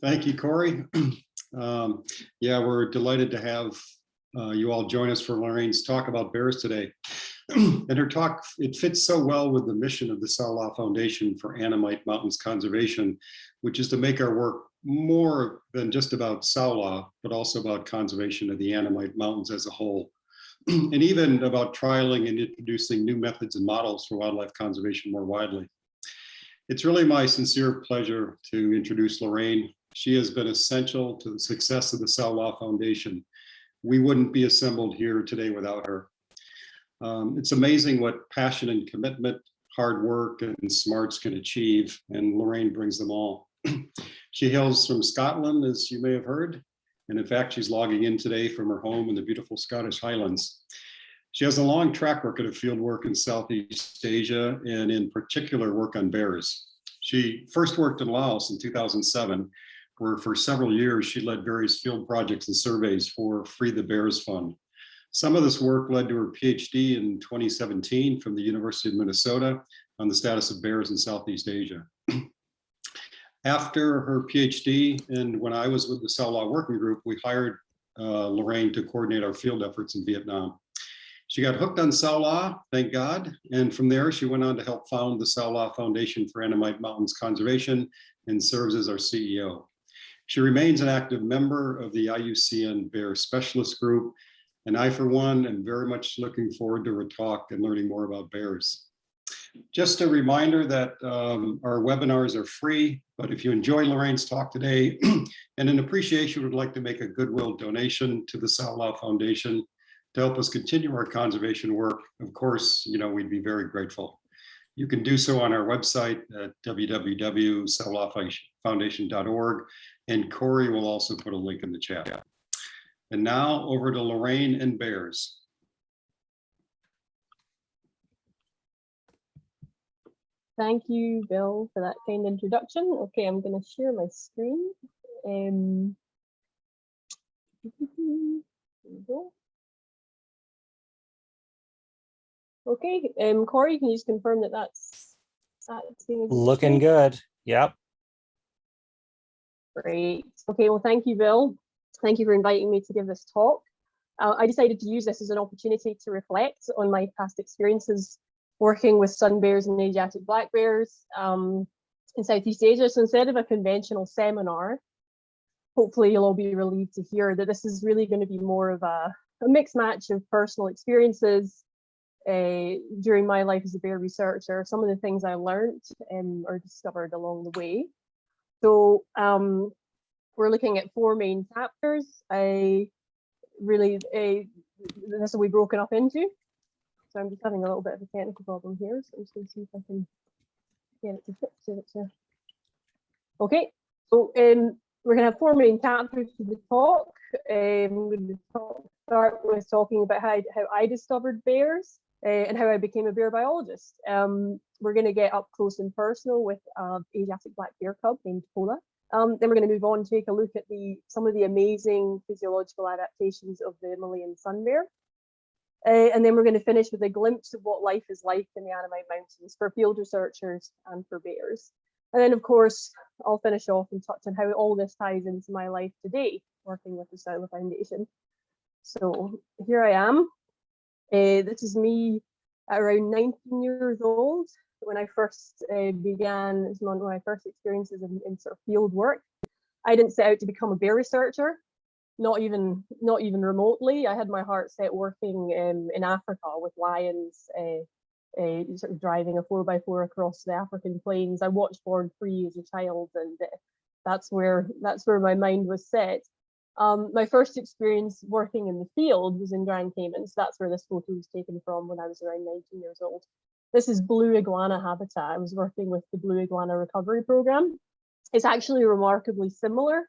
Thank you, Corey. Yeah, we're delighted to have you all join us for Lorraine's talk about bears today. And her talk, it fits so well with the mission of the Saola Foundation for Annamite Mountains Conservation, which is to make our work more than just about Saola, but also about conservation of the Annamite Mountains as a whole, and even about trialing and introducing new methods and models for wildlife conservation more widely. It's really my sincere pleasure to introduce Lorraine. She has been essential to the success of the Saola Foundation. We wouldn't be assembled here today without her. It's amazing what passion and commitment, hard work and smarts can achieve, and Lorraine brings them all. She hails from Scotland, as you may have heard, and in fact, she's logging in today from her home in the beautiful Scottish Highlands. She has a long track record of field work in Southeast Asia, and in particular work on bears. She first worked in Laos in 2007, where for several years she led various field projects and surveys for Free the Bears Fund. Some of this work led to her PhD in 2017 from the University of Minnesota on the status of bears in Southeast Asia. After her PhD, and when I was with the Saola Working Group, we hired Lorraine to coordinate our field efforts in Vietnam. She got hooked on Saola, thank God, and from there she went on to help found the Saola Foundation for Annamite Mountains Conservation and serves as our CEO. She remains an active member of the IUCN Bear Specialist Group, and I, for one, am very much looking forward to her talk and learning more about bears. Just a reminder that our webinars are free, but if you enjoy Lorraine's talk today and in appreciation would like to make a goodwill donation to the Saola Foundation to help us continue our conservation work, of course, we'd be very grateful. You can do so on our website at www.saolafoundation.org, and Corey will also put a link in the chat. And now over to Lorraine and bears. Thank you, Bill, for that kind introduction. Okay, I'm going to share my screen. There we go. Okay, Corey, can you just confirm that that's looking good? Yep. Great. Okay, well, thank you, Bill. Thank you for inviting me to give this talk. I decided to use this as an opportunity to reflect on my past experiences working with sun bears and Asiatic black bears in Southeast Asia. So instead of a conventional seminar, hopefully you'll all be relieved to hear that this is really going to be more of a mixed match of personal experiences during my life as a bear researcher, some of the things I learned or discovered along the way. So we're looking at 4 main chapters. This will be broken up into. So I'm just having a little bit of a technical problem here. So I'm just going to see if I can get it to fix it. Okay, so we're going to have 4 main chapters to the talk. I'm going to start with talking about how I discovered bears and how I became a bear biologist. We're going to get up close and personal with Asiatic black bear cub named Paula. Then we're going to move on and take a look at some of the amazing physiological adaptations of the Himalayan sun bear. And then we're going to finish with a glimpse of what life is like in the Annamite Mountains for field researchers and for bears. And then, of course, I'll finish off and touch on how all this ties into my life today, working with the Saola Foundation. So here I am. This is me at around 19 years old when I first began, it's one of my first experiences in sort of field work. I didn't set out to become a bear researcher, not even remotely. I had my heart set working in Africa with lions, sort of driving a 4x4 across the African plains. I watched Born Free as a child, and that's where my mind was set. My first experience working in the field was in Grand Cayman. So that's where this photo was taken from when I was around 19 years old. This is blue iguana habitat. I was working with the Blue Iguana Recovery Program. It's actually remarkably similar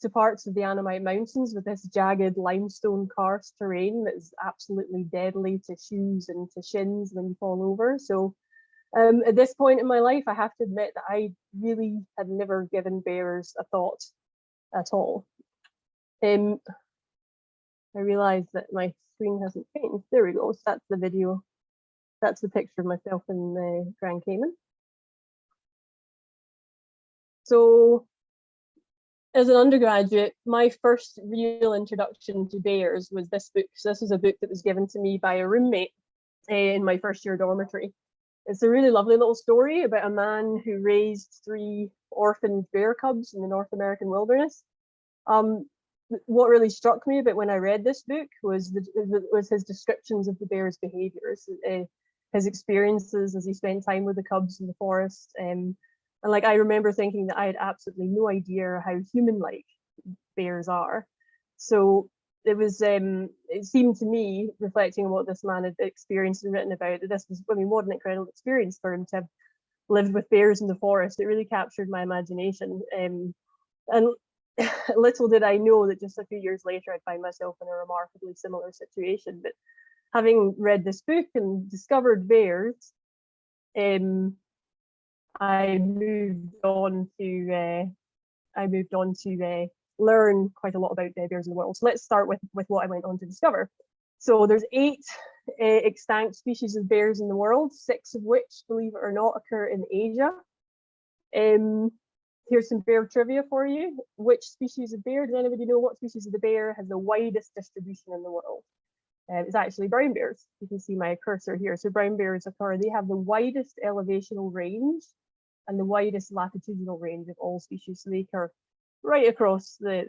to parts of the Annamite Mountains with this jagged limestone karst terrain that is absolutely deadly to shoes and to shins when you fall over. So at this point in my life, I have to admit that I really had never given bears a thought at all. I realized that my screen hasn't changed. There we go. So that's the video. That's the picture of myself in Grand Cayman. So as an undergraduate, my first real introduction to bears was this book. So this was a book that was given to me by a roommate in my first year dormitory. It's a really lovely little story about a man who raised 3 orphaned bear cubs in the North American wilderness. What really struck me about when I read this book was his descriptions of the bear's behaviors, his experiences as he spent time with the cubs in the forest. And like, I remember thinking that I had absolutely no idea how human-like bears are. So it seemed to me, reflecting on what this man had experienced and written about, that this was, I mean, what an incredible experience for him to have lived with bears in the forest. It really captured my imagination. And little did I know that just a few years later, I'd find myself in a remarkably similar situation. But having read this book and discovered bears, I moved on to learn quite a lot about bears in the world. So let's start with what I went on to discover. So there's 8 extant species of bears in the world, 6 of which, believe it or not, occur in Asia. Here's some bear trivia for you. Which species of bear, does anybody know what species of the bear has the widest distribution in the world? It's actually brown bears. You can see my cursor here. So brown bears they have the widest elevational range and the widest latitudinal range of all species. So they occur right across the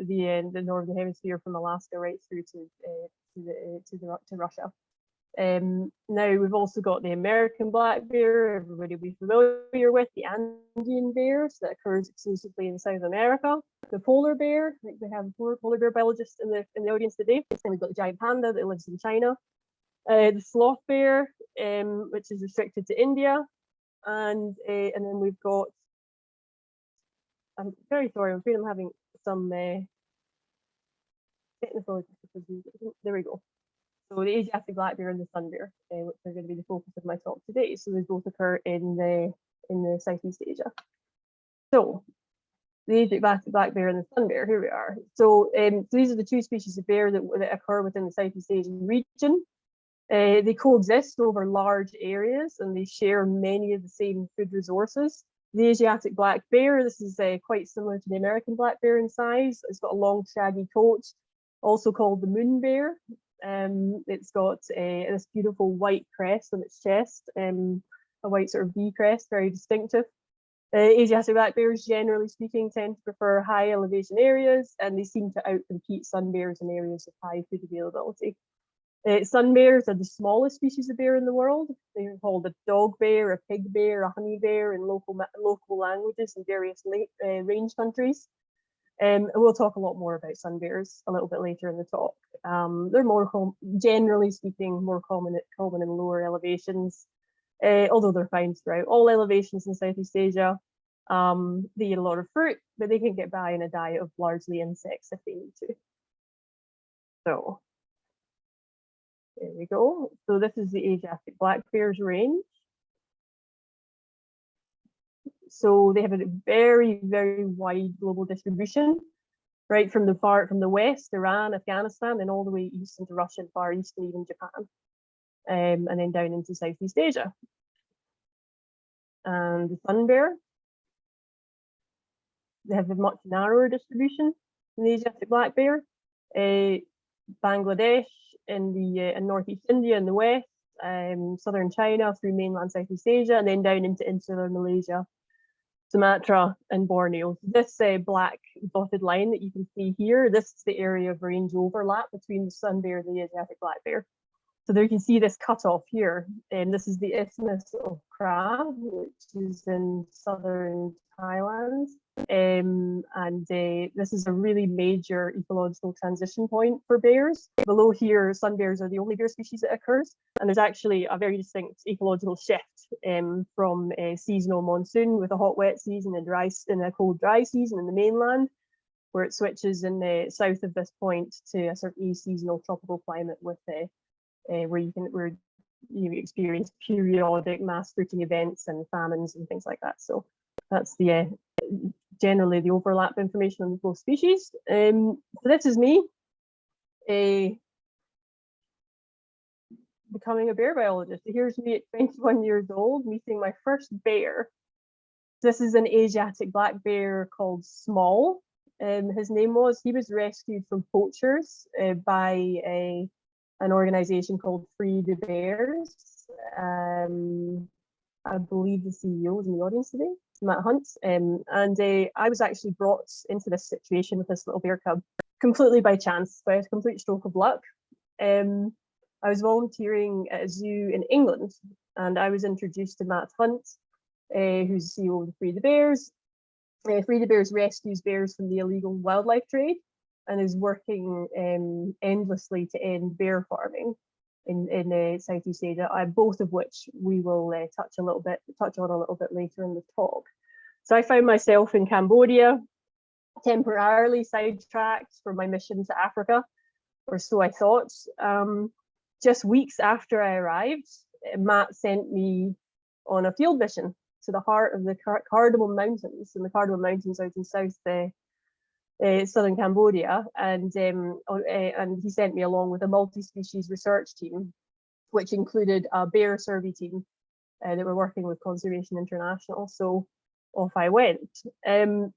northern hemisphere, from Alaska right through to Russia. Now we've also got the American black bear, everybody will be familiar with, the Andean bears that occurs exclusively in South America, the polar bear, I think we have a polar bear biologist in the audience today, and we've got the giant panda that lives in China, the sloth bear, which is restricted to India, and then we've got, I'm very sorry, I'm afraid I'm having some technical difficulties. There we go. So the Asiatic black bear and the sun bear, which are going to be the focus of my talk today. So they both occur in the Southeast Asia. So the Asiatic black bear and the sun bear, here we are. So, these are the 2 species of bear that occur within the Southeast Asian region. They coexist over large areas and they share many of the same food resources. The Asiatic black bear, this is quite similar to the American black bear in size. It's got a long shaggy coat, also called the moon bear. It's got this beautiful white crest on its chest, a white sort of V crest, very distinctive. Asiatic black bears, generally speaking, tend to prefer high elevation areas, and they seem to outcompete sun bears in areas of high food availability. Sun bears are the smallest species of bear in the world. They're called a dog bear, a pig bear, a honey bear in local languages in various range countries. And we'll talk a lot more about sun bears a little bit later in the talk. They're more, generally speaking, more common in lower elevations, although they're found throughout all elevations in Southeast Asia. They eat a lot of fruit, but they can get by in a diet of largely insects if they need to. So there we go. So this is the Asiatic black bear's range. So they have a very, very wide global distribution, right from the west, Iran, Afghanistan, and all the way east into Russia, Far East, and even Japan, and then down into Southeast Asia. And the sun bear, they have a much narrower distribution than the Asiatic black bear. Bangladesh in northeast India in the west, southern China through mainland Southeast Asia, and then down into insular Malaysia, Sumatra, and Borneo. This black dotted line that you can see here, this is the area of range overlap between the sun bear and the Asiatic black bear. So there you can see this cutoff here, and this is the Isthmus of Kra, which is in southern Thailand. This is a really major ecological transition point for bears. Below here, sun bears are the only bear species that occurs, and there's actually a very distinct ecological shift from a seasonal monsoon with a hot wet season and a cold dry season in the mainland, where it switches in the south of this point to a sort of aseasonal tropical climate with where you experience periodic mass fruiting events and famines and things like that. So that's the generally the overlap information on both species. So this is me becoming a bear biologist. So here's me at 21 years old meeting my first bear. This is an Asiatic black bear called Small. his name was. He was rescued from poachers by an organization called Free the Bears. I believe the CEO is in the audience today, Matt Hunt. And I was actually brought into this situation with this little bear cub completely by chance, by a complete stroke of luck. I was volunteering at a zoo in England, and I was introduced to Matt Hunt, who's the CEO of Free the Bears. Free the Bears rescues bears from the illegal wildlife trade and is working endlessly to end bear farming in Southeast Asia, both of which we will touch on a little bit later in the talk. So I found myself in Cambodia, temporarily sidetracked from my mission to Africa, or so I thought. Just weeks after I arrived, Matt sent me on a field mission to the heart of the Cardamom Mountains, and the Cardamom Mountains out in southern Cambodia, and he sent me along with a multi-species research team, which included a bear survey team that were working with Conservation International. So off I went. So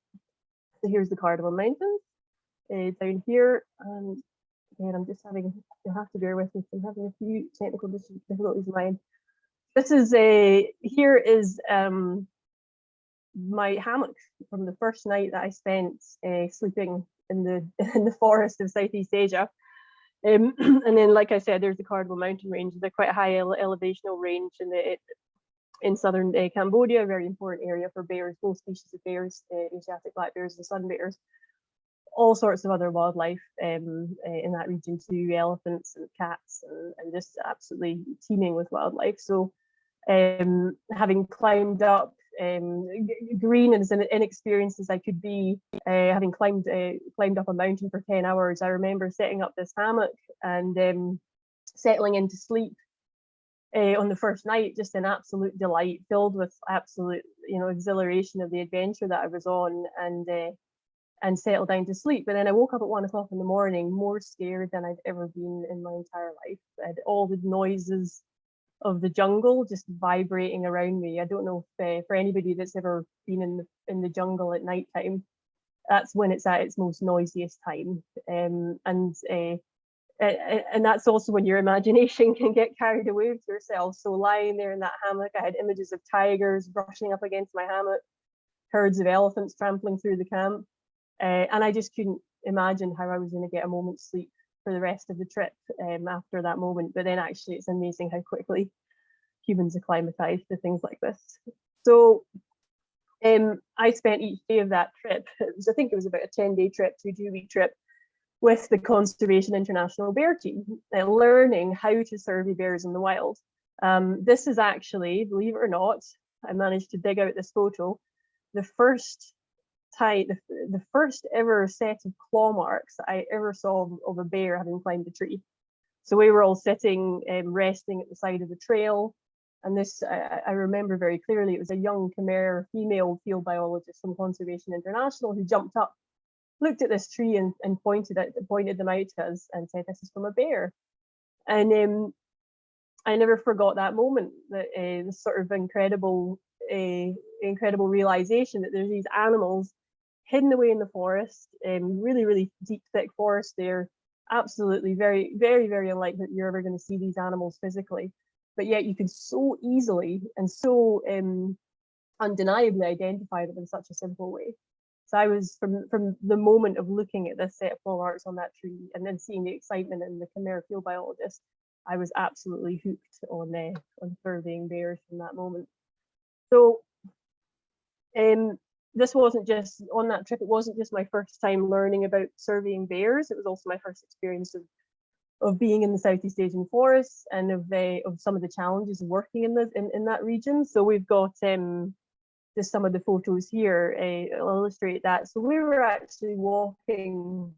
here's the Cardamom Mountains down here, and again, I'm just having, you'll have to bear with me, I'm having a few technical difficulties in mind. This is here is my hammock from the first night that I spent sleeping in the forest of Southeast Asia. And then, like I said, there's the Cardamom Mountain range. They're quite a high elevational range in southern Cambodia, a very important area for bears, both species of bears, Asiatic black bears and sun bears. All sorts of other wildlife in that region too, elephants and cats, and just absolutely teeming with wildlife. So having climbed up, green and as inexperienced as I could be, having climbed up a mountain for 10 hours, I remember setting up this hammock and settling into sleep on the first night, just an absolute delight, filled with absolute, exhilaration of the adventure that I was on, and settled down to sleep. But then I woke up at 1 o'clock in the morning, more scared than I've ever been in my entire life. I had all the noises of the jungle just vibrating around me. I don't know if for anybody that's ever been in the jungle at nighttime, that's when it's at its most noisiest time. And that's also when your imagination can get carried away with yourself. So lying there in that hammock, I had images of tigers brushing up against my hammock, herds of elephants trampling through the camp. And I just couldn't imagine how I was going to get a moment's sleep for the rest of the trip after that moment. But then actually it's amazing how quickly humans acclimatize to things like this. So I spent each day of that trip, I think it was about a 10-day trip to a 2-week trip, with the Conservation International Bear Team, learning how to survey bears in the wild. This is actually, believe it or not, I managed to dig out this photo, the first ever set of claw marks that I ever saw of a bear having climbed a tree. So we were all sitting, resting at the side of the trail. And this, I remember very clearly, it was a young Khmer female field biologist from Conservation International who jumped up, looked at this tree and pointed them out to us and said, "This is from a bear." And I never forgot that moment, that this sort of incredible realization that there's these animals hidden away in the forest, really, really deep, thick forest there, absolutely very, very, very unlikely that you're ever going to see these animals physically, but yet you can so easily and so undeniably identify them in such a simple way. So I was, from the moment of looking at this set of claw marks on that tree and then seeing the excitement in the Khmer field biologist, I was absolutely hooked on surveying bears from that moment. So this wasn't just, on that trip, it wasn't just my first time learning about surveying bears, it was also my first experience of being in the Southeast Asian forests and of some of the challenges of working in that region. So we've got just some of the photos here illustrate that. So we were actually walking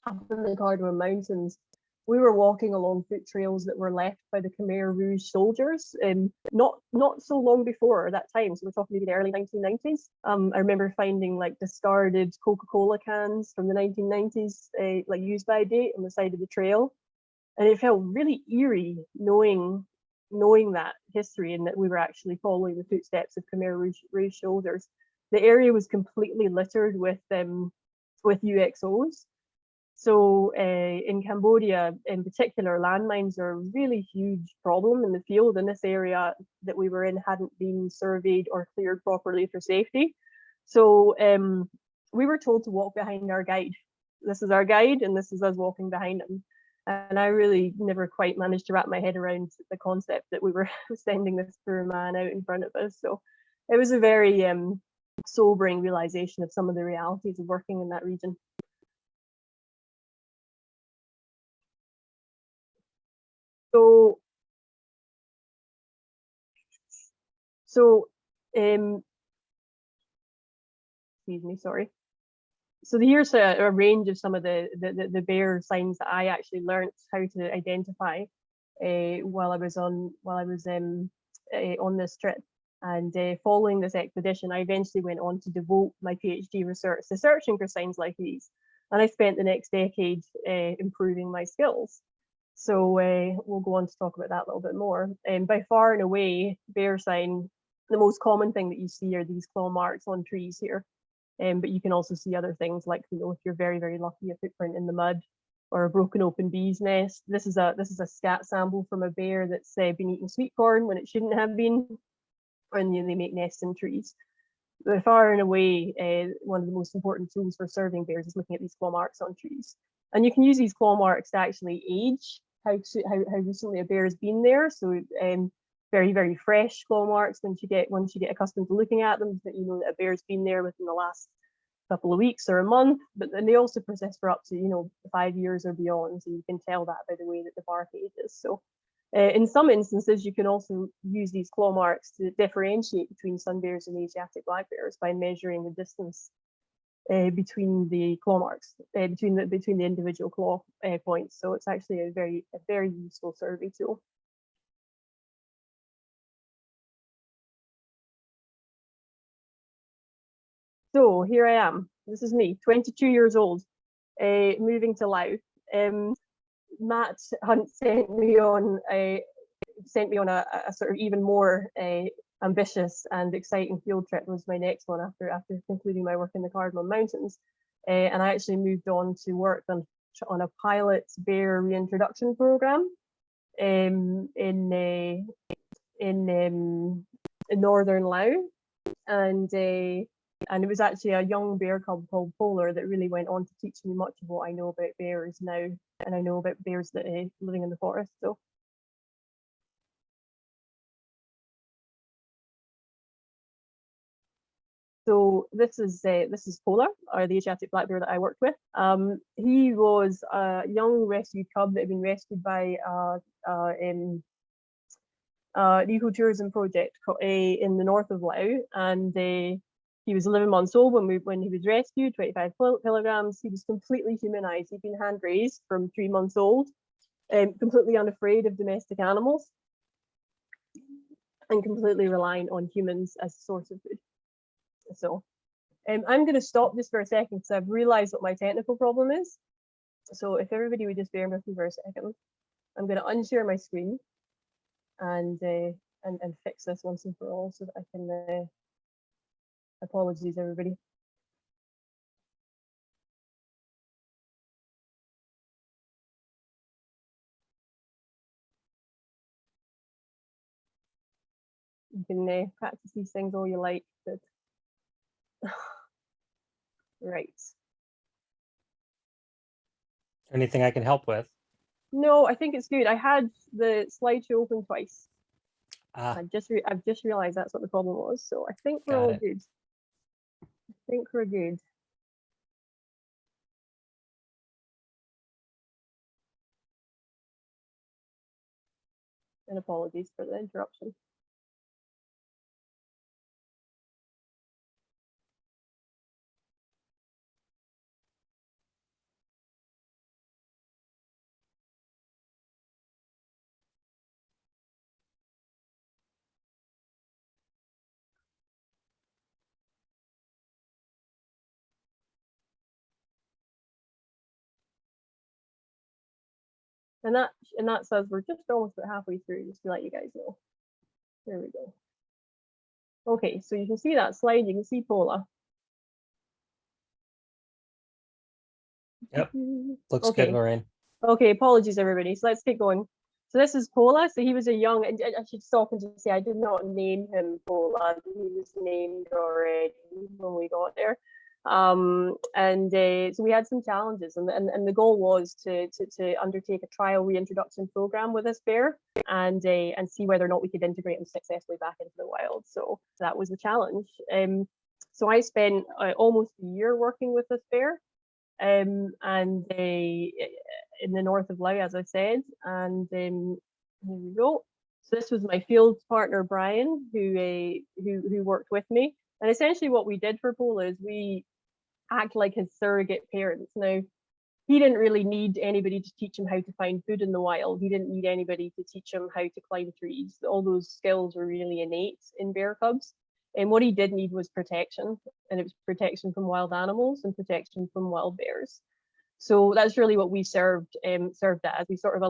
up in the Cardamom Mountains. We were walking along foot trails that were left by the Khmer Rouge soldiers, not so long before that time. So we're talking maybe the early 1990s. I remember finding like discarded Coca-Cola cans from the 1990s, like use by date on the side of the trail. And it felt really eerie knowing that history and that we were actually following the footsteps of Khmer Rouge soldiers the area was completely littered with UXOs. So in Cambodia, in particular, landmines are a really huge problem in the field, and this area that we were in hadn't been surveyed or cleared properly for safety. So we were told to walk behind our guide. This is our guide, and this is us walking behind him. And I really never quite managed to wrap my head around the concept that we were sending this poor man out in front of us. So it was a very sobering realization of some of the realities of working in that region. So, excuse me, sorry. So here's a range of some of the bear signs that I actually learned how to identify while I was on this trip. And following this expedition, I eventually went on to devote my PhD research to searching for signs like these. And I spent the next decade improving my skills. So we'll go on to talk about that a little bit more. By far and away, bear sign, the most common thing that you see are these claw marks on trees here. But you can also see other things like, you know, if you're very, very lucky, a footprint in the mud or a broken open bee's nest. This is a scat sample from a bear that's been eating sweet corn when it shouldn't have been, and they make nests in trees. By far and away, one of the most important tools for surveying bears is looking at these claw marks on trees. And you can use these claw marks to actually age how recently a bear has been there. So very, very fresh claw marks, once you get accustomed to looking at them, that you know that a bear's been there within the last couple of weeks or a month. But then they also persist for up to 5 years or beyond. So you can tell that by the way that the bark ages. So in some instances, you can also use these claw marks to differentiate between sun bears and Asiatic black bears by measuring the distance between the claw marks, between the individual claw points. So it's actually a very useful survey tool. So here I am. This is me, 22 years old, moving to Laos. Matt Hunt sent me on a sort of even more ambitious and exciting field trip. Was my next one after concluding my work in the Annamite Mountains, and I actually moved on to work on a pilot bear reintroduction program in northern Laos, and it was actually a young bear cub called Paula that really went on to teach me much of what I know about bears now, and I know about bears that living in the forest. So this is Paula, or the Asiatic black bear that I worked with. He was a young rescued cub that had been rescued by the ecotourism project in the north of Laos, and he was 11 months old when he was rescued, 25 kilograms. He was completely humanized. He'd been hand raised from 3 months old, completely unafraid of domestic animals, and completely relying on humans as a source of food. So I'm going to stop this for a second because I've realized what my technical problem is. So if everybody would just bear with me for a second, I'm going to unshare my screen and fix this once and for all so that I can. Apologies, everybody. You can practice these things all you like, but right. Anything I can help with? No, I think it's good. I had the slideshow open twice. Ah, I've just realized that's what the problem was. So I think we're all good. I think we're good. And apologies for the interruption. And that says we're just almost about halfway through, just to let you guys know. There we go. Okay, so you can see that slide, you can see Paula. Yep. Looks Okay. good, Lorraine. Okay, apologies everybody. So let's get going. So this is Paula. So he was a young, and I should stop and just say I did not name him Paula. He was named already when we got there. So we had some challenges, and the goal was to undertake a trial reintroduction program with this bear and see whether or not we could integrate him successfully back into the wild. So that was the challenge. So I spent almost a year working with this bear. In the north of Laos, as I said, and here we go. So this was my field partner Brian, who worked with me, and essentially what we did for Paula is we act like his surrogate parents. Now, he didn't really need anybody to teach him how to find food in the wild. He didn't need anybody to teach him how to climb trees. All those skills were really innate in bear cubs. And what he did need was protection, and it was protection from wild animals and protection from wild bears. So that's really what we served as. We sort of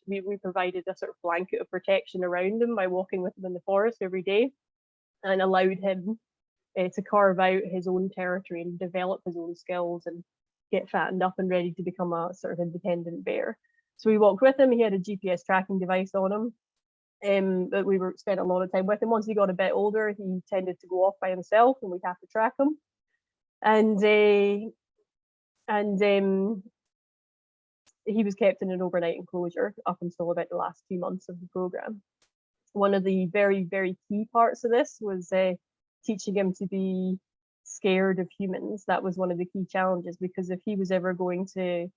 we provided a sort of blanket of protection around him by walking with him in the forest every day, and allowed him to carve out his own territory and develop his own skills and get fattened up and ready to become a sort of independent bear. So we walked with him. He had a GPS tracking device on him. But we spent a lot of time with him. Once he got a bit older, he tended to go off by himself, and we'd have to track him. He was kept in an overnight enclosure up until about the last 2 months of the program. One of the very, very key parts of this was teaching him to be scared of humans. That was one of the key challenges, because if he was ever going to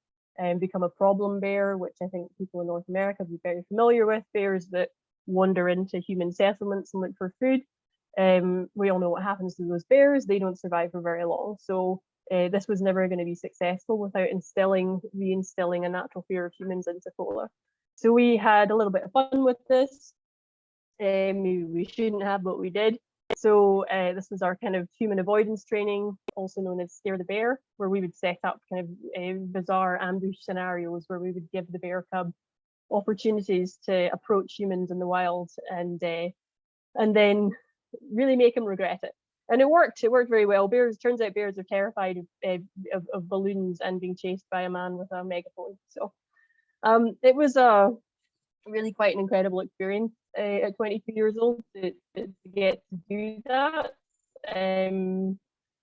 become a problem bear, which I think people in North America would be very familiar with, bears that wander into human settlements and look for food. We all know what happens to those bears. They don't survive for very long. So this was never going to be successful without reinstilling a natural fear of humans into Paula. So we had a little bit of fun with this. We shouldn't have, but we did. So this was our kind of human avoidance training, also known as Scare the Bear, where we would set up kind of bizarre ambush scenarios where we would give the bear cub opportunities to approach humans in the wild and then really make them regret it. And it worked very well. Turns out bears are terrified of balloons and being chased by a man with a megaphone. So it was really quite an incredible experience at 22 years old to get to do that.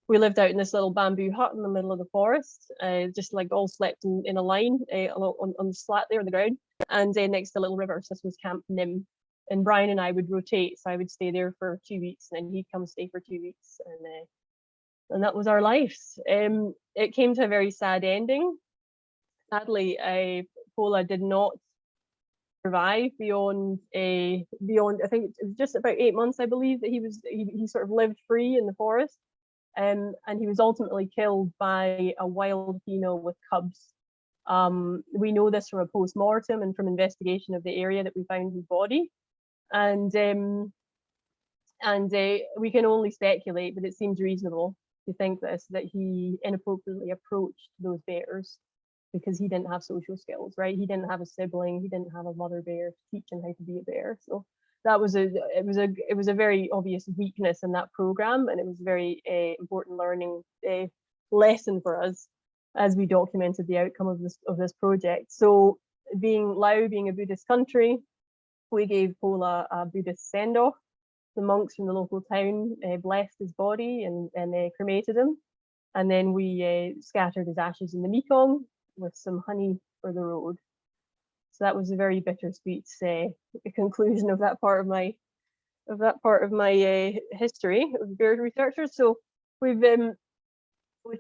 We lived out in this little bamboo hut in the middle of the forest, just like all slept in a line on the slat there on the ground, and next to a little river. So this was Camp Nim. And Brian and I would rotate, so I would stay there for 2 weeks, and then he'd come stay for 2 weeks, and that was our lives. It came to a very sad ending. Sadly, Paula did not survive beyond I think it was just about 8 months, I believe, that he sort of lived free in the forest, and he was ultimately killed by a wild female with cubs. We know this from a post-mortem and from investigation of the area that we found his body. And we can only speculate, but it seems reasonable to think that he inappropriately approached those bears because he didn't have social skills, right? He didn't have a sibling, he didn't have a mother bear to teach him how to be a bear. So that was it was a very obvious weakness in that program, and it was a very important learning lesson for us as we documented the outcome of this project. So Laos being a Buddhist country, we gave Paula a Buddhist send-off. The monks from the local town blessed his body and cremated him. And then we scattered his ashes in the Mekong with some honey for the road. So that was a very bittersweet conclusion of that part of my history of bear researchers. So we've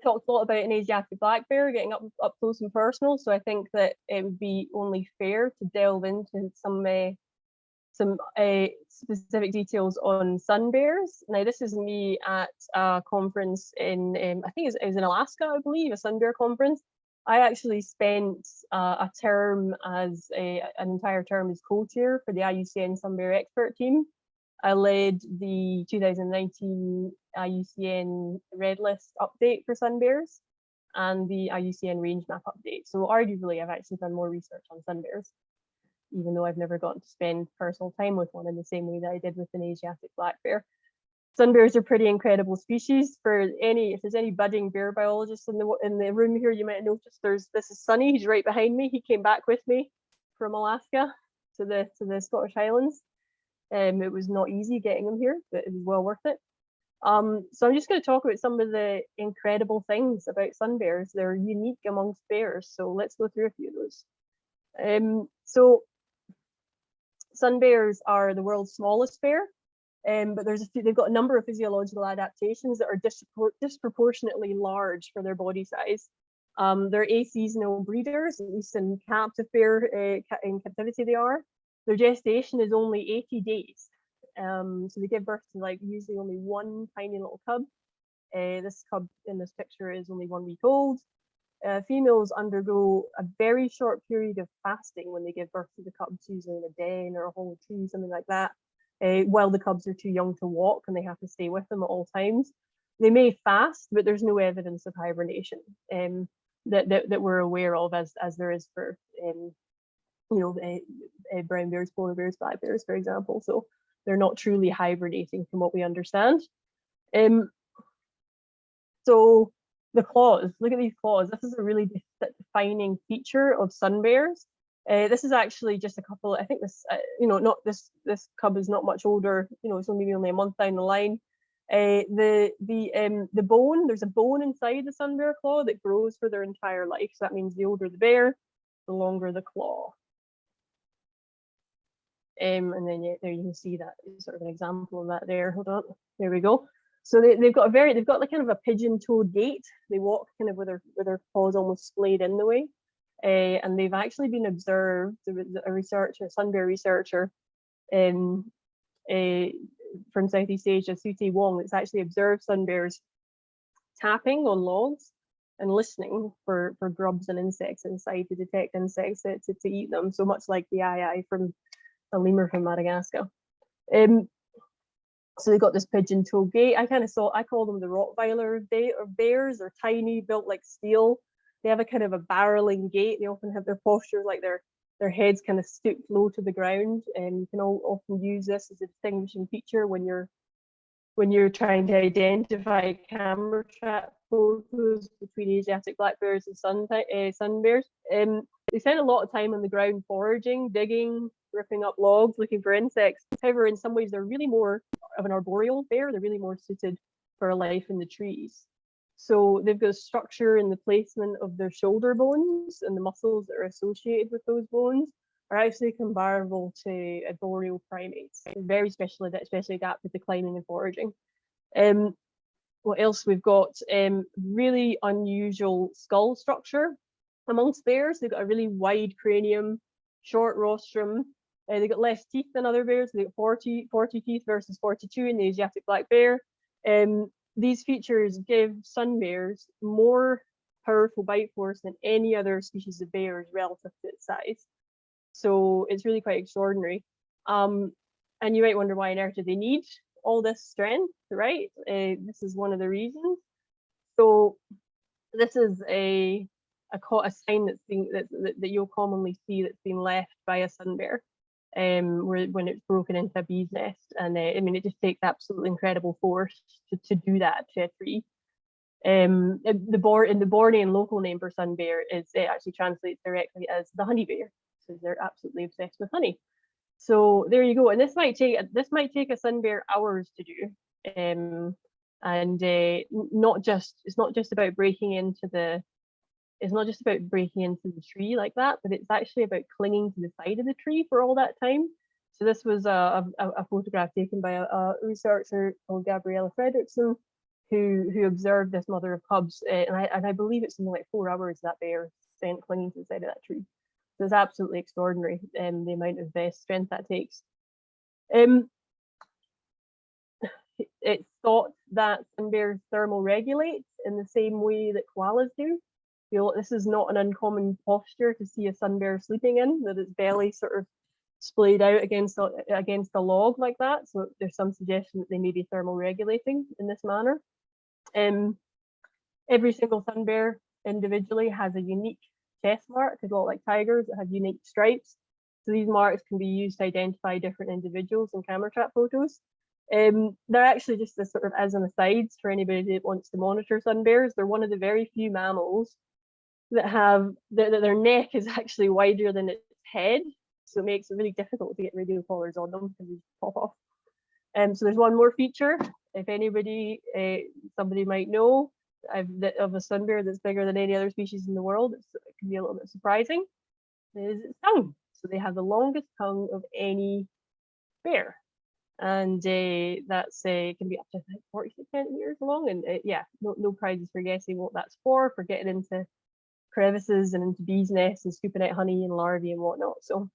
talked a lot about an Asiatic black bear getting up close and personal. So I think that it would be only fair to delve into some specific details on sun bears. Now, this is me at a conference in, I think it was in Alaska, I believe, a sun bear conference. I actually spent a term an entire term as co-chair for the IUCN Sun Bear Expert Team. I led the 2019 IUCN Red List update for sun bears and the IUCN Range Map update. So arguably, I've actually done more research on sun bears, even though I've never gotten to spend personal time with one in the same way that I did with an Asiatic black bear. Sun bears are pretty incredible species. If there's any budding bear biologists in the room here, you might notice this is Sunny. He's right behind me. He came back with me from Alaska to the Scottish Highlands. It was not easy getting him here, but it was well worth it. So I'm just going to talk about some of the incredible things about sun bears. They're unique amongst bears, so let's go through a few of those. So sun bears are the world's smallest bear, but they've got a number of physiological adaptations that are disproportionately large for their body size. They're aseasonal breeders, at least in captive bear, in captivity they are. Their gestation is only 80 days. So they give birth to like usually only one tiny little cub. This cub in this picture is only 1 week old. Females undergo a very short period of fasting when they give birth to the cubs, usually in a den or a hollow tree, something like that, while the cubs are too young to walk and they have to stay with them at all times. They may fast, but there's no evidence of hibernation that we're aware of, as there is for brown bears, polar bears, black bears, for example. So they're not truly hibernating from what we understand. So the claws, look at these claws. This is a really defining feature of sun bears. This is actually just a couple, I think this, this cub is not much older, it's only a month down the line. The bone, there's a bone inside the sun bear claw that grows for their entire life. So that means the older the bear, the longer the claw. And then there you can see that sort of an example of that there. Hold on, there we go. So they've got like kind of a pigeon-toed gait. They walk kind of with their paws almost splayed in the way. And they've actually been observed. There was a researcher, a sun bear researcher, from Southeast Asia, Sute Wong, that's actually observed sun bears tapping on logs and listening for grubs and insects inside to detect insects to eat them. So much like the eye from a lemur from Madagascar. So they got this pigeon-toe gait. I call them the Rottweiler of bears. They're tiny, built like steel. They have a kind of a barreling gait. They often have their postures like their heads kind of stooped low to the ground. And you can often use this as a distinguishing feature when you're trying to identify camera trap photos between Asiatic black bears and sun bears. They spend a lot of time on the ground foraging, digging, ripping up logs, looking for insects. However, in some ways, they're really more of an arboreal bear. They're really more suited for a life in the trees. So they've got a structure in the placement of their shoulder bones, and the muscles that are associated with those bones are actually comparable to arboreal primates. They're very especially adapted to climbing and foraging. What else? We've got really unusual skull structure amongst bears. They've got a really wide cranium, short rostrum. They've got less teeth than other bears. They've got 40 teeth versus 42 in the Asiatic black bear. These features give sun bears more powerful bite force than any other species of bears relative to its size. So it's really quite extraordinary. And you might wonder, why on earth do they need all this strength, right? This is one of the reasons. So this is a sign that you'll commonly see that's been left by a sun bear when it's broken into a bee's nest. And it just takes absolutely incredible force to do that to a tree. In the Bornean local name for sun bear it actually translates directly as the honey bear, because they're absolutely obsessed with honey. So there you go. And this might take a sun bear hours to do. It's not just about breaking into the tree like that, but it's actually about clinging to the side of the tree for all that time. So this was a photograph taken by a researcher called Gabriella Fredrickson, who observed this mother of cubs, and I believe it's something like 4 hours that bear spent clinging to the side of that tree. So it's absolutely extraordinary, the amount of strength that takes. It's thought that sun bears thermoregulate in the same way that koalas do. This is not an uncommon posture to see a sun bear sleeping in, that its belly sort of splayed out against a log like that. So there's some suggestion that they may be thermoregulating in this manner. Every single sun bear individually has a unique chest mark, a lot like tigers that have unique stripes. So these marks can be used to identify different individuals in camera trap photos. They're actually just a sort of as an aside for anybody that wants to monitor sun bears. They're one of the very few mammals that have their neck is actually wider than its head, so it makes it really difficult to get radio collars on them because they just pop off. So there's one more feature. If anybody, somebody might know of a sun bear that's bigger than any other species in the world, it can be a little bit surprising, is its tongue. So they have the longest tongue of any bear. And that's can be up to 46 centimeters long. And yeah, no prizes for guessing what that's for getting into crevices and into bees' nests and scooping out honey and larvae and whatnot. So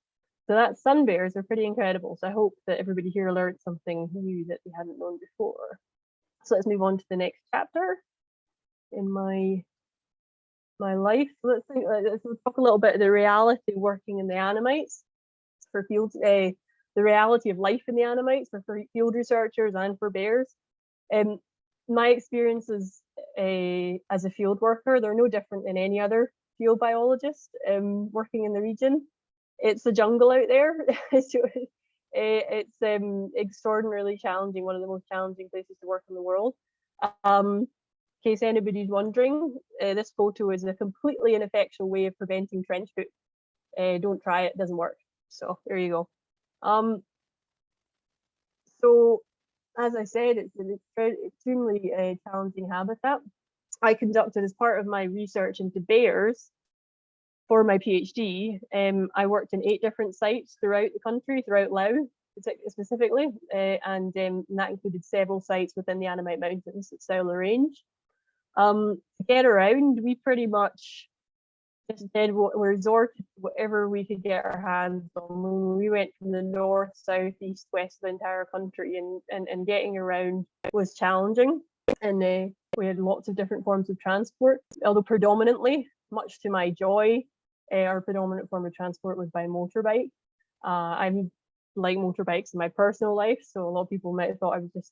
that's sun bears. They're pretty incredible. So I hope that everybody here learned something new that they hadn't known before. So let's move on to the next chapter in my life. Let's talk a little bit of the reality of working in the Annamites for fields. The reality of life in the Annamites for field researchers and for bears. My experiences as a field worker, they're no different than any other field biologist working in the region. It's a jungle out there. It's extraordinarily challenging, one of the most challenging places to work in the world. In case anybody's wondering, this photo is a completely ineffectual way of preventing trench foot. Don't try it, doesn't work. So there you go. So as I said, it's an extremely challenging habitat. I conducted, as part of my research into bears for my PhD, I worked in 8 different sites throughout the country, throughout Laos specifically, and that included several sites within the Annamite Mountains at Saola range. To get around, we pretty much just we resorted to whatever we could get our hands on. We went from the north, south, east, west of the entire country, and getting around was challenging. And we had lots of different forms of transport, although predominantly, much to my joy, our predominant form of transport was by motorbike. I'm like motorbikes in my personal life, so a lot of people might have thought I was just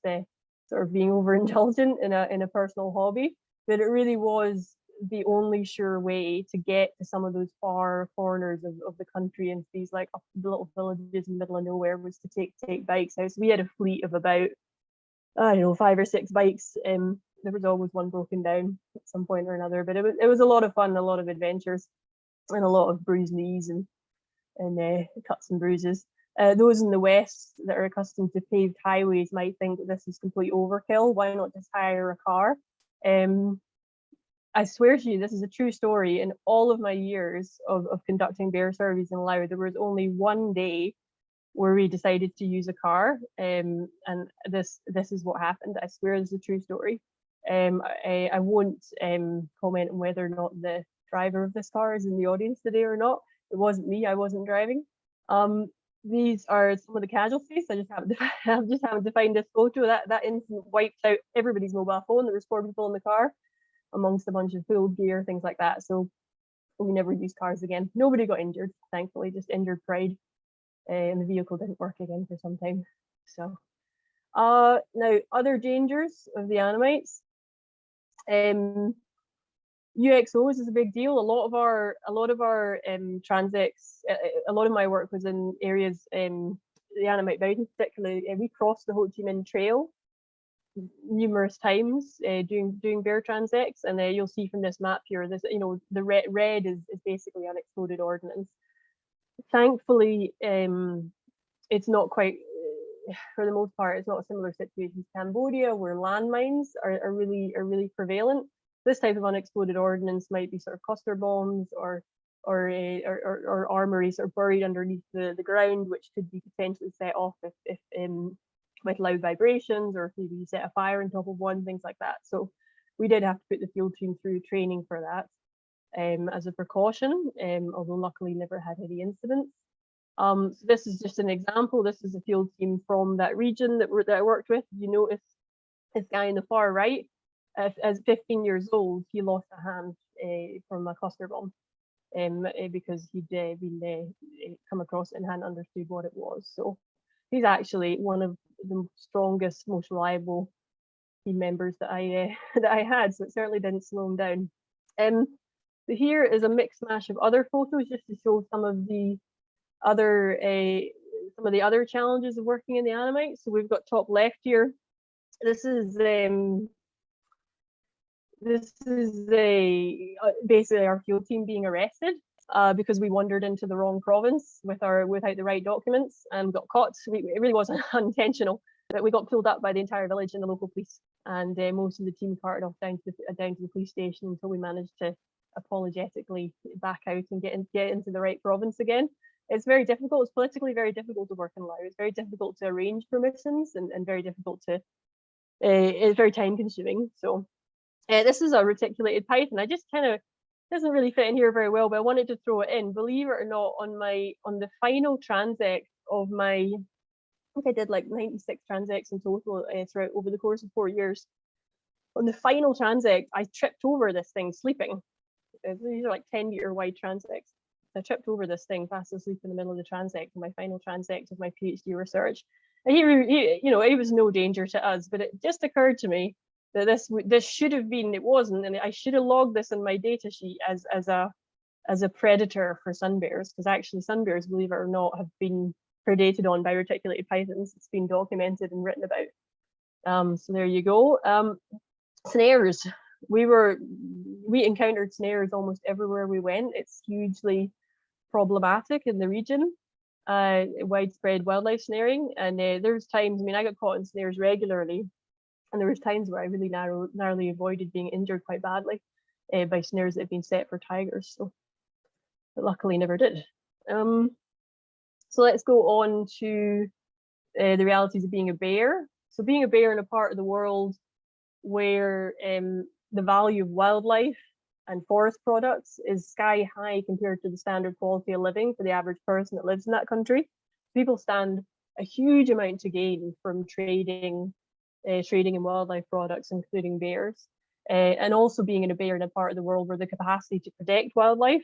sort of being overindulgent in a personal hobby, but it really was the only sure way to get to some of those far corners of the country and these like up the little villages in the middle of nowhere was to take bikes out. So we had a fleet of about, I don't know, 5 or 6 bikes. There was always one broken down at some point or another, but it was a lot of fun, a lot of adventures, and a lot of bruised knees and cuts and bruises. Those in the West that are accustomed to paved highways might think that this is complete overkill. Why not just hire a car? I swear to you, this is a true story. In all of my years of conducting bear surveys in Laos, there was only one day where we decided to use a car, and this is what happened. I swear this is a true story. I won't comment on whether or not the driver of this car is in the audience today or not. It wasn't me. I wasn't driving. These are some of the casualties. I just happened to find this photo. That incident wiped out everybody's mobile phone. There was 4 people in the car, amongst a bunch of field gear, things like that. So we never used cars again. Nobody got injured, thankfully, just injured pride. And the vehicle didn't work again for some time. So now other dangers of the Annamites. UXOs is a big deal. A lot of our transects, a lot of my work was in areas, the Annamite Mountains particularly. We crossed the Ho Chi Minh Trail numerous times doing bear transects, and you'll see from this map here, this the red is basically unexploded ordnance. Thankfully, it's not quite, for the most part, it's not a similar situation to Cambodia, where landmines are really prevalent. This type of unexploded ordnance might be sort of cluster bombs or armories are buried underneath the ground, which could be potentially set off if with loud vibrations, or if maybe you set a fire on top of one, things like that. So we did have to put the field team through training for that as a precaution, although luckily never had any incidents. So this is just an example. This is a field team from that region that I worked with. You notice this guy in the far right, as 15 years old, he lost a hand from a cluster bomb because he'd been come across it and hadn't understood what it was. So he's actually one of the strongest, most reliable team members that I had. So it certainly didn't slow him down. Here is a mix mash of other photos just to show some of the other some of the other challenges of working in the Annamites. So we've got top left here. This is basically our field team being arrested because we wandered into the wrong province without the right documents and got caught. It really wasn't unintentional, but we got pulled up by the entire village and the local police, and most of the team carted off down to the police station until we managed to apologetically back out and get into the right province again. It's very difficult. It's politically very difficult to work in Laos. It's very difficult to arrange permissions and very difficult to. It's very time consuming. So this is a reticulated python. I just kind of doesn't really fit in here very well, but I wanted to throw it in. Believe it or not, on the final transect of my, I think I did like 96 transects in total throughout over the course of 4 years. On the final transect, I tripped over this thing sleeping. These are like 10-meter wide transects. I tripped over this thing fast asleep in the middle of the transect, my final transect of my PhD research. And it was no danger to us, but it just occurred to me that this should have been, it wasn't, and I should have logged this in my data sheet as a predator for sun bears, because actually sun bears, believe it or not, have been predated on by reticulated pythons. It's been documented and written about. So there you go. Snares. We encountered snares almost everywhere we went. It's hugely problematic in the region. Widespread wildlife snaring, and there's times, I got caught in snares regularly, and there was times where I really narrowly avoided being injured quite badly by snares that had been set for tigers, but luckily never did. So let's go on to the realities of being a bear. So being a bear in a part of the world where the value of wildlife and forest products is sky high compared to the standard quality of living for the average person that lives in that country. People stand a huge amount to gain from trading in wildlife products, including bears, and also being in a part of the world where the capacity to protect wildlife,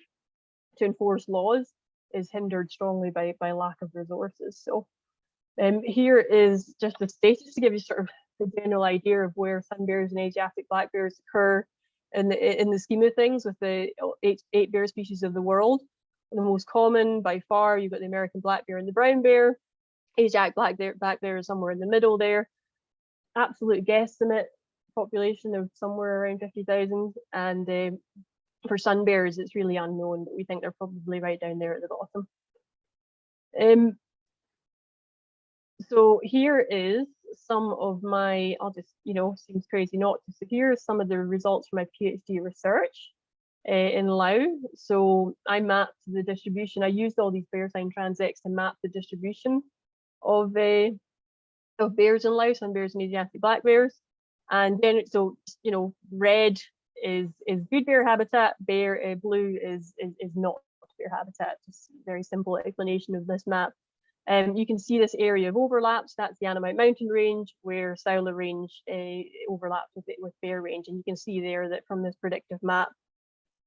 to enforce laws, is hindered strongly by lack of resources. So here is just the status to give you sort of the general idea of where sun bears and Asiatic black bears occur in the scheme of things with the eight bear species of the world. And the most common by far, you've got the American black bear and the brown bear. Asiatic black bear is somewhere in the middle there. Absolute guesstimate population of somewhere around 50,000. And for sun bears, it's really unknown, but we think they're probably right down there at the bottom. So here is some of my, seems crazy not to. So here are some of the results from my PhD research in Laos. So I mapped the distribution. I used all these bear sign transects to map the distribution of bears in Laos, and bears and Asiatic black bears. And then, red is good bear habitat, blue is not bear habitat. Just very simple explanation of this map. You can see this area of overlaps. That's the Annamite Mountain range, where Saola range overlaps with bear range. And you can see there that from this predictive map,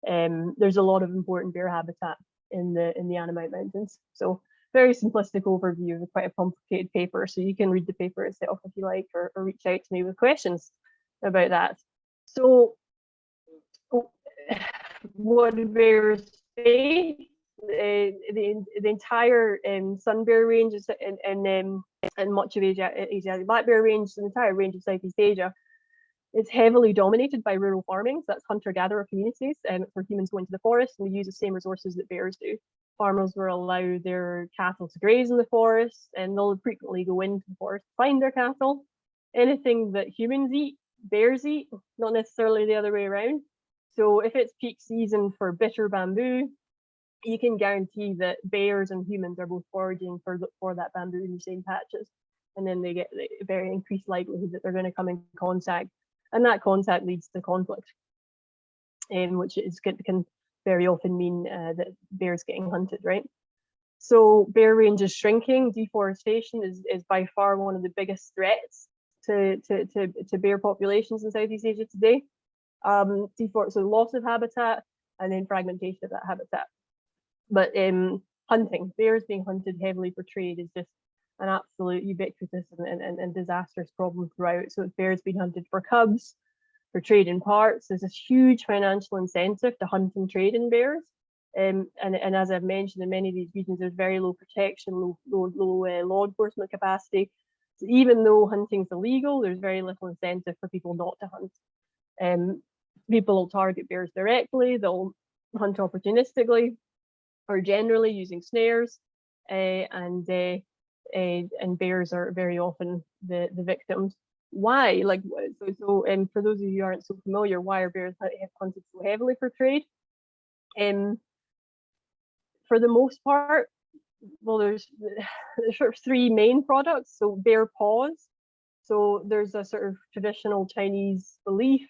there's a lot of important bear habitat in the Annamite Mountains. So very simplistic overview of quite a complicated paper. So you can read the paper itself if you like, or reach out to me with questions about that. So what do bears face? The entire sun bear range and much of Asiatic black bear range, the entire range of Southeast Asia, is heavily dominated by rural farming. So that's hunter-gatherer communities, where humans go into the forest and they use the same resources that bears do. Farmers will allow their cattle to graze in the forest, and they'll frequently go into the forest to find their cattle. Anything that humans eat, bears eat, not necessarily the other way around. So if it's peak season for bitter bamboo, you can guarantee that bears and humans are both foraging for that bamboo in the same patches, and then they get a very increased likelihood that they're going to come in contact, and that contact leads to conflict, which can very often mean that bears getting hunted, right? So bear range is shrinking. Deforestation is by far one of the biggest threats to bear populations in Southeast Asia today. So loss of habitat and then fragmentation of that habitat. But hunting, bears being hunted heavily for trade is just an absolute ubiquitous and disastrous problem throughout. So bears being hunted for cubs, for trade in parts. There's this huge financial incentive to hunt and trade in bears. And as I've mentioned, in many of these regions, there's very low protection, low law enforcement capacity. So even though hunting's illegal, there's very little incentive for people not to hunt. People will target bears directly, they'll hunt opportunistically, or generally using snares, and bears are very often the victims. Why? Like, so for those of you who aren't so familiar, why are bears hunted so heavily for trade? For the most part, well, there's sort of three main products. So bear paws. So there's a sort of traditional Chinese belief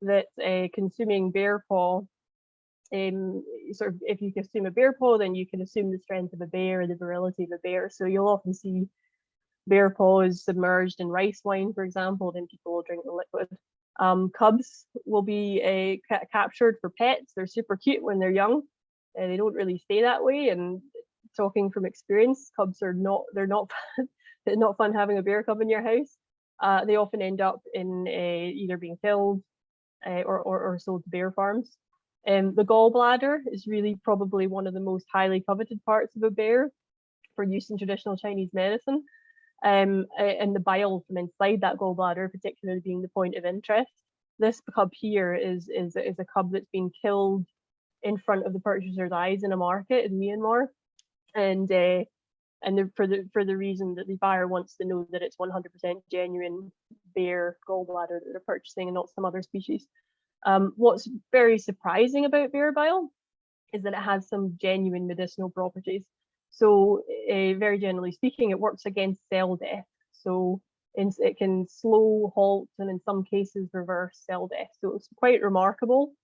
that consuming bear paw, sort of, if you consume a bear paw, then you can assume the strength of a bear and the virility of a bear. So you'll often see bear paws submerged in rice wine, for example, then people will drink the liquid. Cubs will be captured for pets. They're super cute when they're young. They don't really stay that way. And talking from experience, cubs are they're not fun having a bear cub in your house. They often end up in either being killed or sold to bear farms. The gallbladder is really probably one of the most highly coveted parts of a bear for use in traditional Chinese medicine. And the bile from inside that gallbladder, particularly being the point of interest. This cub here is a cub that's been killed in front of the purchaser's eyes in a market in Myanmar, and for the reason that the buyer wants to know that it's 100% genuine bear gallbladder that they're purchasing and not some other species. What's very surprising about bear bile is that it has some genuine medicinal properties. So very generally speaking, it works against cell death. So it can slow, halt, and in some cases reverse cell death. So it's quite remarkable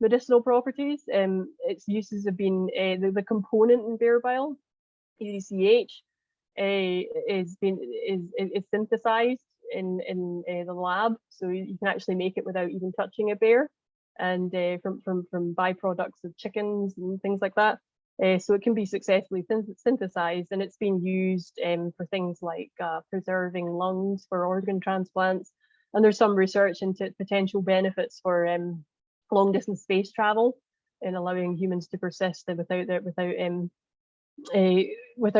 medicinal properties. Its uses have been the component in bear bile, EDCH, is synthesized in the lab, so you can actually make it without even touching a bear, and from byproducts of chickens and things like that. So it can be successfully synthesized, and it's been used for things like preserving lungs for organ transplants. And there's some research into potential benefits for long distance space travel and allowing humans to persist without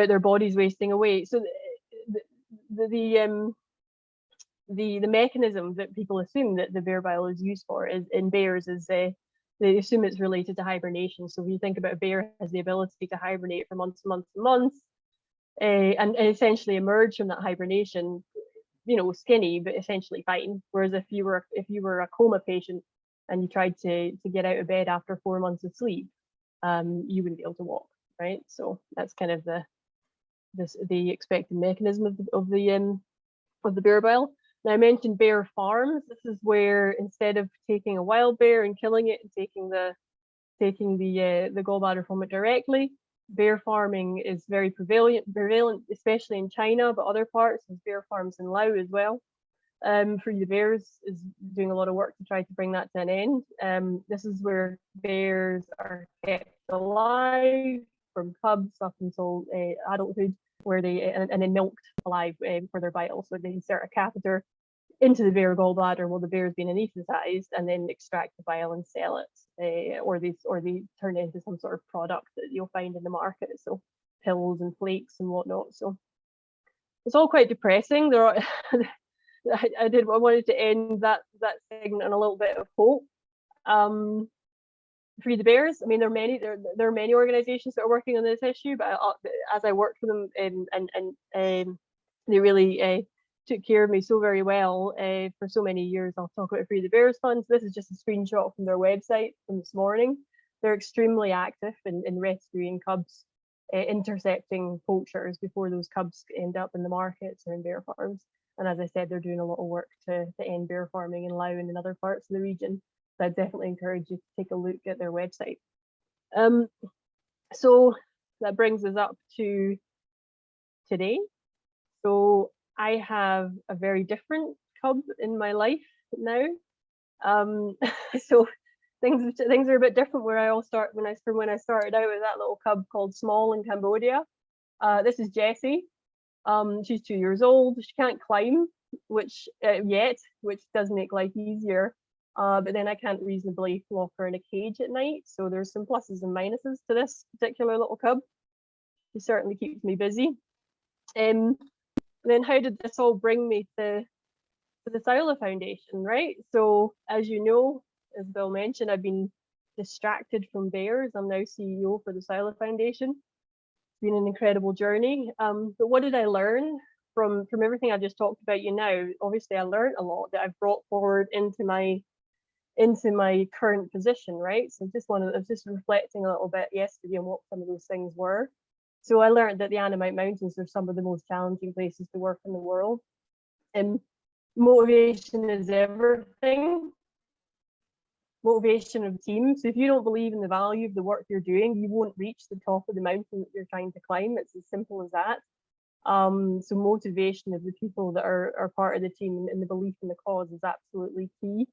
their bodies wasting away. So the mechanism that people assume that the bear bile is used for in bears is they assume it's related to hibernation. So if you think about a bear has the ability to hibernate for months and months and months, and essentially emerge from that hibernation, skinny but essentially fine. Whereas if you were a coma patient and you tried to get out of bed after 4 months of sleep, you wouldn't be able to walk, right? So that's kind of the expected mechanism of the bear bile. Now I mentioned bear farms. This is where instead of taking a wild bear and killing it and taking the gallbladder from it directly, bear farming is very prevalent, especially in China, but other parts. There's bear farms in Laos as well. Free the Bears is doing a lot of work to try to bring that to an end. This is where bears are kept alive from cubs up until adulthood, where and then milked alive for their bile. So they insert a catheter into the bear gallbladder while the bear is being anesthetized, and then extract the bile and sell it, or they turn it into some sort of product that you'll find in the market. So pills and flakes and whatnot. So it's all quite depressing. There are I wanted to end that segment on a little bit of hope. Free the Bears. I mean, there are many organizations that are working on this issue, but as I worked with them, and they really took care of me so very well for so many years. I'll talk about Free the Bears funds. This is just a screenshot from their website from this morning. They're extremely active in rescuing cubs, intercepting poachers before those cubs end up in the markets or in bear farms. And as I said, they're doing a lot of work to end bear farming in Laos and in other parts of the region. So I'd definitely encourage you to take a look at their website. So that brings us up to today. So I have a very different cub in my life now. So things are a bit different when I started out with that little cub called Small in Cambodia. This is Jessie. She's 2 years old. She can't climb, which does make life easier. but then I can't reasonably lock her in a cage at night. So there's some pluses and minuses to this particular little cub. He certainly keeps me busy. Then how did this all bring me to the Saola Foundation, right? So as you know, as Bill mentioned, I've been distracted from bears. I'm now CEO for the Saola Foundation. It's been an incredible journey. But what did I learn from everything I just talked about you now? Obviously, I learned a lot that I've brought forward into my current position, right? So I was just reflecting a little bit yesterday on what some of those things were. So I learned that the Annamite Mountains are some of the most challenging places to work in the world. And motivation is everything. Motivation of team. So if you don't believe in the value of the work you're doing, you won't reach the top of the mountain that you're trying to climb. It's as simple as that. So motivation of the people that are part of the team and the belief in the cause is absolutely key.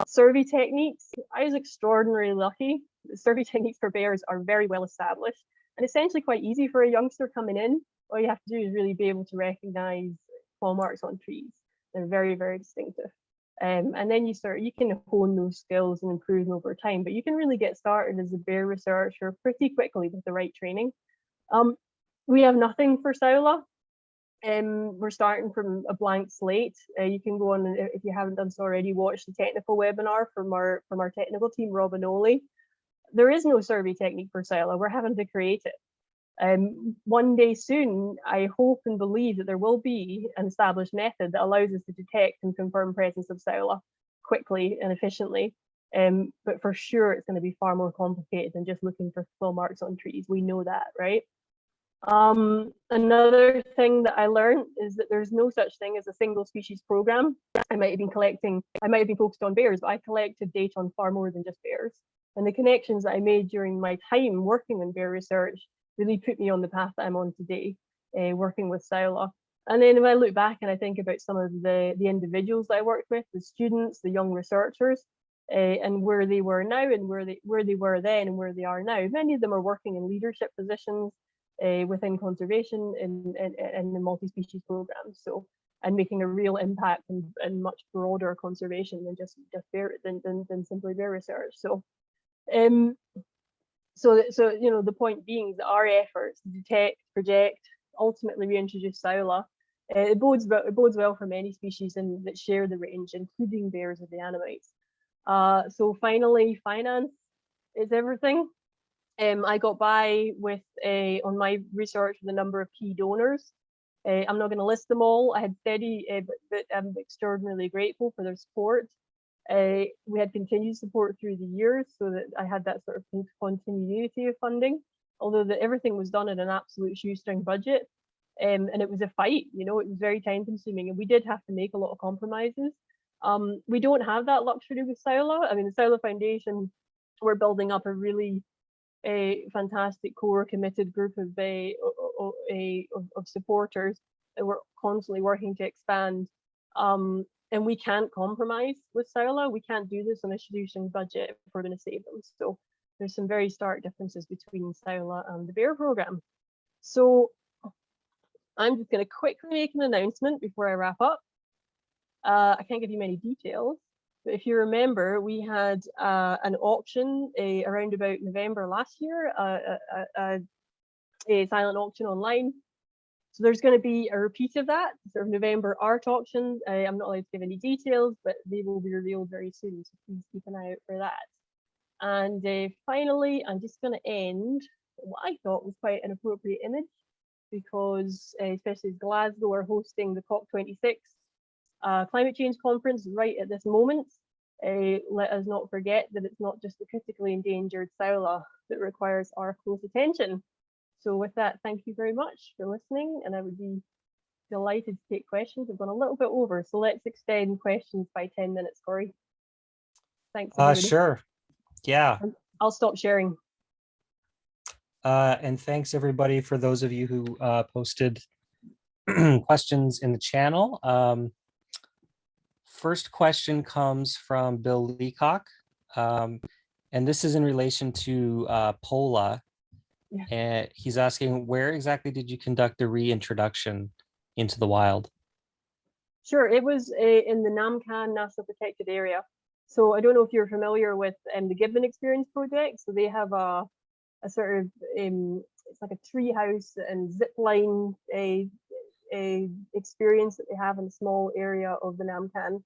Survey techniques. I was extraordinarily lucky. The survey techniques for bears are very well established and essentially quite easy for a youngster coming in. All you have to do is really be able to recognize claw marks on trees. They're very, very distinctive. And then you can hone those skills and improve them over time, but you can really get started as a bear researcher pretty quickly with the right training. We have nothing for Saola. We're starting from a blank slate. You can go on, if you haven't done so already, watch the technical webinar from our technical team, Rob and Oli. There is no survey technique for Saola. We're having to create it. One day soon, I hope and believe that there will be an established method that allows us to detect and confirm presence of Saola quickly and efficiently. But for sure, it's going to be far more complicated than just looking for claw marks on trees. We know that, right? Another thing that I learned is that there's no such thing as a single species program. I might have been focused on bears, but I collected data on far more than just bears. And the connections that I made during my time working in bear research really put me on the path that I'm on today, working with Saola. And then if I look back and I think about some of the individuals that I worked with, the students, the young researchers, and where they were now and where they were then and where they are now, many of them are working in leadership positions within conservation and the multi-species programs. So, and making a real impact and much broader conservation than just bear than simply bear research. So, so you know, the point being that our efforts to detect, project, ultimately reintroduce Saola, it bodes well for many species that share the range, including bears of the Annamites. So finally, finance is everything. I got by with on my research with a number of key donors. I'm not going to list them all. I had steady, but I'm extraordinarily grateful for their support. We had continued support through the years, so that I had that sort of continuity of funding, although everything was done at an absolute shoestring budget. And it was a fight, you know, it was very time consuming, and we did have to make a lot of compromises. We don't have that luxury with Saola. I mean, the Saola Foundation, we're building up a really fantastic core committed group of supporters that we're constantly working to expand. And we can't compromise with Saola. We can't do this on a shoestring budget if we're going to save them. So there's some very stark differences between Saola and the bear program. So I'm just going to quickly make an announcement before I wrap up. I can't give you many details, but if you remember, we had an auction around about November last year, a silent auction online. So there's going to be a repeat of that, sort of November art auction. I'm not allowed to give any details, but they will be revealed very soon, so please keep an eye out for that. And finally, I'm just going to end what I thought was quite an appropriate image, because especially as Glasgow are hosting the COP26 climate change conference right at this moment. Let us not forget that it's not just the critically endangered Saola that requires our close attention. So with that, thank you very much for listening, and I would be delighted to take questions. I've gone a little bit over, so let's extend questions by 10 minutes, Corey. Thanks, everybody. Sure. Yeah. I'll stop sharing. And thanks everybody for those of you who posted questions in the channel. First question comes from Bill Leacock, and this is in relation to Paula. Yeah. And he's asking, where exactly did you conduct the reintroduction into the wild? Sure, it was in the Namcan National Protected Area. So I don't know if you're familiar with the Gibbon Experience Project. So they have a sort of it's like a tree house and zip line a experience that they have in a small area of the Namcan,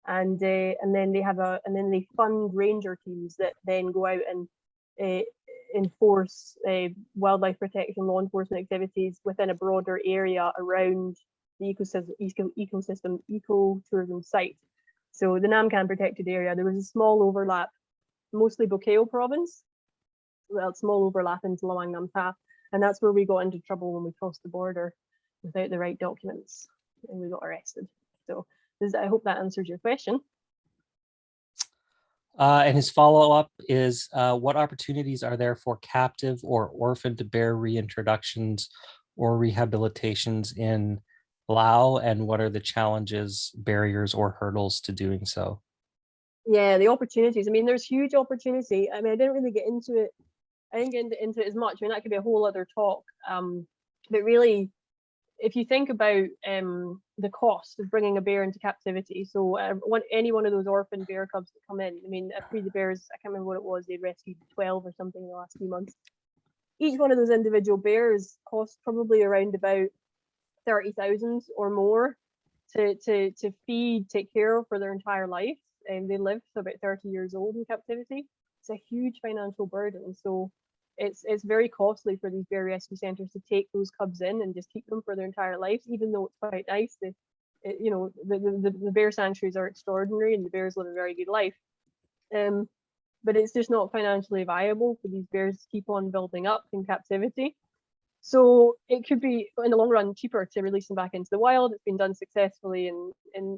and then they fund ranger teams that then go out and enforce wildlife protection, law enforcement activities within a broader area around the ecotourism site. So the Namcan protected area, there was a small overlap, mostly Bokeo province, well, small overlap into Lawang Namta, and that's where we got into trouble when we crossed the border without the right documents, and we got arrested. So I hope that answers your question. And his follow-up is, what opportunities are there for captive or orphaned bear reintroductions or rehabilitations in Lao, and what are the challenges, barriers, or hurdles to doing so? Yeah, the opportunities. I mean, there's huge opportunity. I mean, I didn't really get into it. I didn't get into it as much. I mean, that could be a whole other talk. But really, if you think about the cost of bringing a bear into captivity, so any one of those orphan bear cubs that come in, I mean, the bears, I can't remember what it was, they rescued 12 or something in the last few months. Each one of those individual bears costs probably around about 30,000 or more to feed, take care of for their entire life. And they live to about 30 years old in captivity. It's a huge financial burden. So it's very costly for these bear rescue centres to take those cubs in and just keep them for their entire lives, even though it's quite nice. The bear sanctuaries are extraordinary and the bears live a very good life. But it's just not financially viable for these bears to keep on building up in captivity. So it could be, in the long run, cheaper to release them back into the wild. It's been done successfully in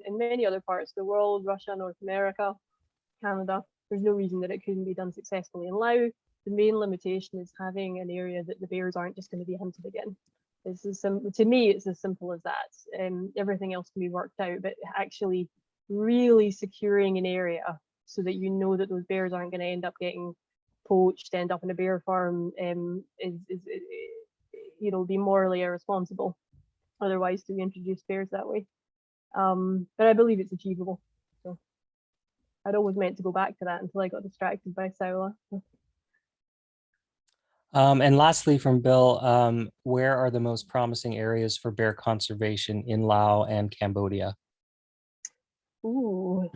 many other parts of the world, Russia, North America, Canada. There's no reason that it couldn't be done successfully in Laos. The main limitation is having an area that the bears aren't just going to be hunted again. To me, it's as simple as that. Everything else can be worked out, but actually really securing an area so that you know that those bears aren't going to end up getting poached, end up in a bear farm, be morally irresponsible otherwise to introduce bears that way. But I believe it's achievable. So I'd always meant to go back to that until I got distracted by Saola. And lastly, from Bill, where are the most promising areas for bear conservation in Laos and Cambodia? Ooh,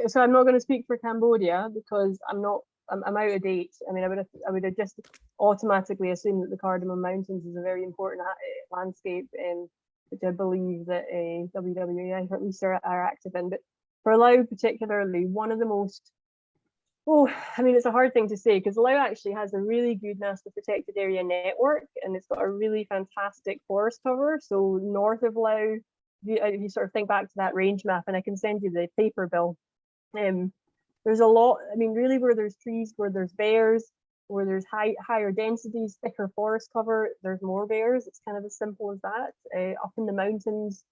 so I'm not going to speak for Cambodia because I'm out of date. I mean, I would have just automatically assumed that the Cardamom Mountains is a very important landscape, which I believe that WWA at least are active in. But for Laos particularly, one of the most, I mean, it's a hard thing to say because Laos actually has a really good National Protected Area network, and it's got a really fantastic forest cover. So north of Laos, if you sort of think back to that range map, and I can send you the paper, Bill, there's a lot. I mean, really, where there's trees, where there's bears, where there's higher densities, thicker forest cover, there's more bears. It's kind of as simple as that. Up in the mountains,